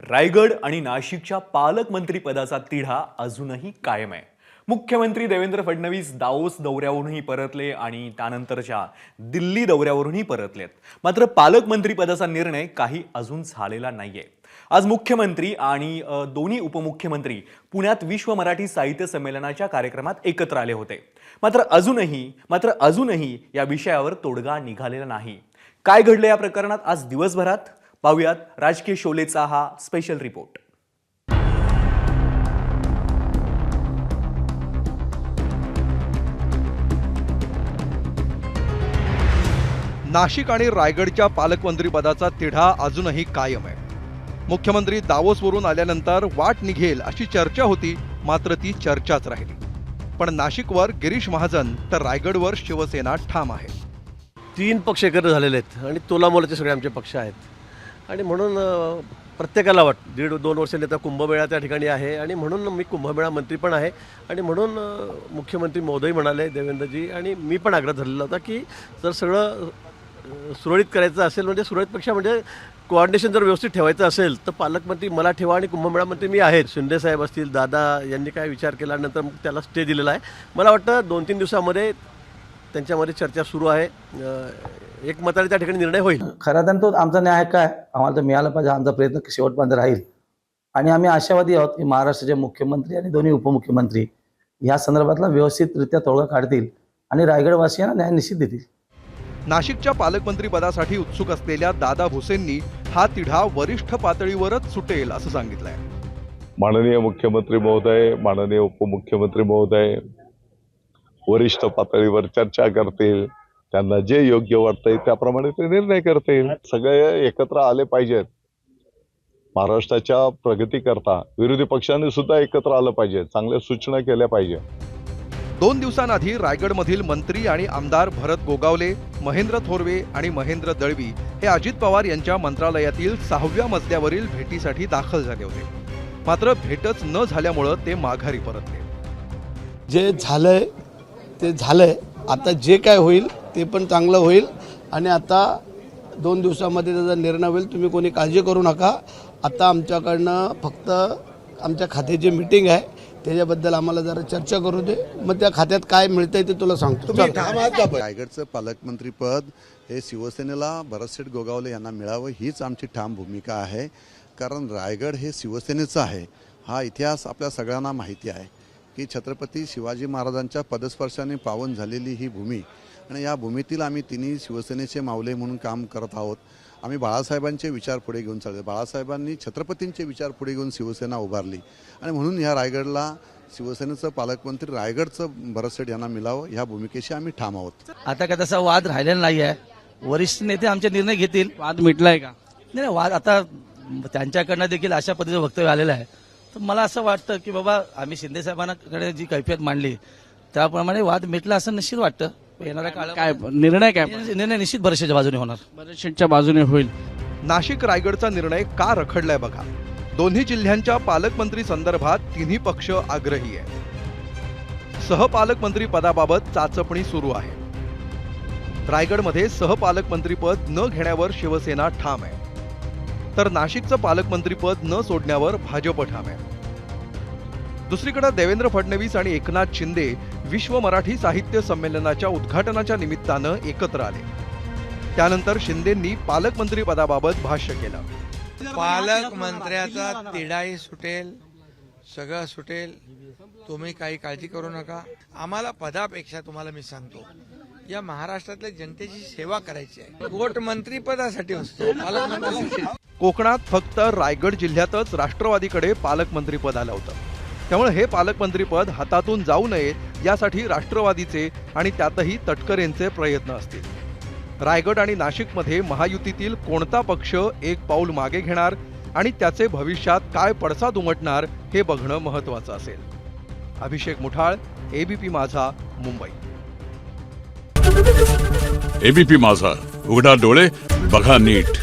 रायगड आणि नाशिकच्या पालकमंत्री पदाचा तिढा अजूनही कायम आहे। मुख्यमंत्री देवेंद्र फडणवीस दावोस दौऱ्यावरूनही परतले आणि त्यानंतरच्या दिल्ली दौऱ्यावरूनही परतलेत। मात्र पालकमंत्री पदाचा निर्णय काही अजून झालेला नाहीये। आज मुख्यमंत्री आणि दोन्ही उपमुख्यमंत्री पुण्यात विश्व मराठी साहित्य संमेलनाच्या कार्यक्रमात एकत्र आले होते। मात्र अजूनही या विषयावर तोडगा निघालेला नाही। काय घडले या प्रकरणात आज दिवसभरात, पाहूयात राजकीय शोलेचा हा स्पेशल रिपोर्ट। नाशिक आणि रायगडच्या पालकमंत्री पदाचा तिढा अजूनही कायम आहे। मुख्यमंत्री दावोसवरून आल्यानंतर वाट निघेल अशी चर्चा होती, मात्र ती चर्चाच राहिली। पण नाशिकवर गिरीश महाजन तर रायगडवर शिवसेना ठाम आहे। तीन पक्ष एकत्र झालेले आहेत आणि तोलामोलाचे सगळे आमचे पक्ष आहेत आणि म्हणून प्रत्येकाला वाटतं 1.5-2 वर्षांनी आता कुंभमेळा त्या ठिकाणी आहे आणि म्हणून मी कुंभमेळा मंत्री पण आहे आणि म्हणून मुख्यमंत्री महोदय म्हणाले देवेंद्रजी आणि मी पण आग्रह धरलेला होता की जर सगळं सुरळीत करायचं असेल, म्हणजे सुरळीतपेक्षा म्हणजे कोऑर्डिनेशन जर व्यवस्थित ठेवायचं असेल तर पालकमंत्री मला ठेवा आणि कुंभमेळा मंत्री मी आहे। शिंदे साहेब असतील, दादा यांनी काय विचार केल्यानंतर मग त्याला स्टे दिलेला आहे। मला वाटतं 2-3 दिवसामध्ये त्यांच्यामध्ये चर्चा सुरू आहे, एकमताने त्या ठिकाणी निर्णय होईल। खरं तर तो आमचा न्याय काय आम्हाला तर मिळाला पाहिजे, आमचा प्रयत्न शेवटपर्यंत राहील आणि आम्ही आशावादी आहोत की महाराष्ट्राचे मुख्यमंत्री आणि दोन्ही उपमुख्यमंत्री या संदर्भातला व्यवस्थितरित्या तोडगा काढतील आणि रायगडवासियांना न्याय निश्चित देतील। नाशिकच्या पालकमंत्री पदासाठी उत्सुक असलेल्या दादा भुसेंनी हा तिढा वरिष्ठ पातळीवरच सुटेल असं सांगितलंय। माननीय मुख्यमंत्री महोदय, माननीय उपमुख्यमंत्री महोदय वरिष्ठ पातळीवर चर्चा करतील, त्यांना जे योग्य वाटतंय त्याप्रमाणे ते निर्णय करतील। सगळे एकत्र आले पाहिजेत महाराष्ट्राच्या प्रगतीकरता। विरोधी पक्षांनी सुद्धा एकत्र आलं पाहिजे, चांगल्या सूचना केल्या पाहिजे। 2 दिवसांआधी रायगडमधील मंत्री आणि आमदार भरत गोगावले, महेंद्र थोरवे आणि महेंद्र दळवी हे अजित पवार यांच्या मंत्रालयातील 6व्या मजल्यावरील भेटीसाठी दाखल झाले होते। मात्र भेटच न झाल्यामुळे ते माघारी परतले। जे झालंय ते झालंय, आता जे काय होईल ते पण चांगलं होईल आणि आता 2 दिवसामध्ये त्याचा निर्णय होईल। तुम्ही कोणी काळजी करू नका। आता आमच्याकडनं फक्त आमच्या खात्याची मीटिंग आहे, त्याच्याबद्दल आम्हाला जरा चर्चा करू दे, मग त्या खात्यात काय मिळतंय ते तुला सांगतो। रायगडचं पालकमंत्री पद हे शिवसेनेला भरतशेठ गोगावले यांना मिळावं हीच आमची ठाम भूमिका आहे। कारण रायगड हे शिवसेनेचं आहे। हा इतिहास आपल्या सगळ्यांना माहिती आहे की छत्रपती शिवाजी महाराजांच्या पदस्पर्शाने पावन झालेली ही भूमी आणि या भूमीतील आम्ही तिन्ही शिवसेनेचे मावले म्हणून काम करत आहोत। आम्ही बाळासाहेबांचे विचार पुढे घेऊन चालले, बाळासाहेबांनी छत्रपतींचे विचार पुढे घेऊन शिवसेना उभारली आणि म्हणून ह्या रायगडला शिवसेनेचं पालकमंत्री रायगडचं भरतशेठ यांना मिळावं ह्या भूमिकेशी आम्ही ठाम आहोत। आता काय तसा वाद राहिलेला नाही आहे, वरिष्ठ नेते आमचे निर्णय घेतील। वाद मिटलाय का? नाही, वाद आता त्यांच्याकडनं देखील अशा पद्धतीचं वक्तव्य आलेलं आहे, तर मला असं वाटतं की बाबा आम्ही शिंदे साहेबांकडे जी कैफियत मांडली त्याप्रमाणे वाद मिटला असं निश्चित वाटतं। येणाऱ्या काळात काय निर्णय निश्चित भरतशेठच्या बाजूने होणार, भरतशेठच्या बाजूने होईल। नाशिक रायगडचा निर्णय का रखडलाय बघा। दोन्ही जिल्ह्यांच्या पालकमंत्री संदर्भात तिन्ही पक्ष आग्रही आहे। सहपालकमंत्री पदाबाबत चाचपणी सुरू आहे। रायगडमध्ये सहपालकमंत्रीपद न घेण्यावर शिवसेना ठाम आहे, तर नाशिकचं पालकमंत्रीपद न सोडण्यावर भाजप ठाम आहे। दुसरीकडे देवेंद्र फडणवीस आणि एकनाथ शिंदे विश्व मराठी साहित्य संमेलनाच्या उद्घाटनाच्या निमित्तानं एकत्र आले। त्यानंतर शिंदेंनी पालकमंत्री पदाबाबत भाष्य केलं। पालकमंत्र्याचा तिढाही सुटेल, सगळं सुटेल, तुम्ही काही काळजी करू नका। आम्हाला पदापेक्षा तुम्हाला मी सांगतो या महाराष्ट्रातल्या जनतेची सेवा करायची आहे। वोट मंत्रीपदासाठी असतो, पालकमंत्र्यासाठी। कोकणात फक्त रायगड जिल्ह्यातच राष्ट्रवादीकडे पालकमंत्रीपद आलं होतं, त्यामुळे हे पालकमंत्रीपद हातातून जाऊ नये यासाठी राष्ट्रवादीचे आणि त्यातही तटकरेंचे प्रयत्न असतील। रायगड आणि नाशिकमध्ये महायुतीतील कोणता पक्ष एक पाऊल मागे घेणार आणि त्याचे भविष्यात काय पडसाद उमटणार हे बघणं महत्त्वाचं असेल। अभिषेक मुठाळ, एबीपी माझा, मुंबई। एबीपी माझा, उघडा डोळे बघा नीट।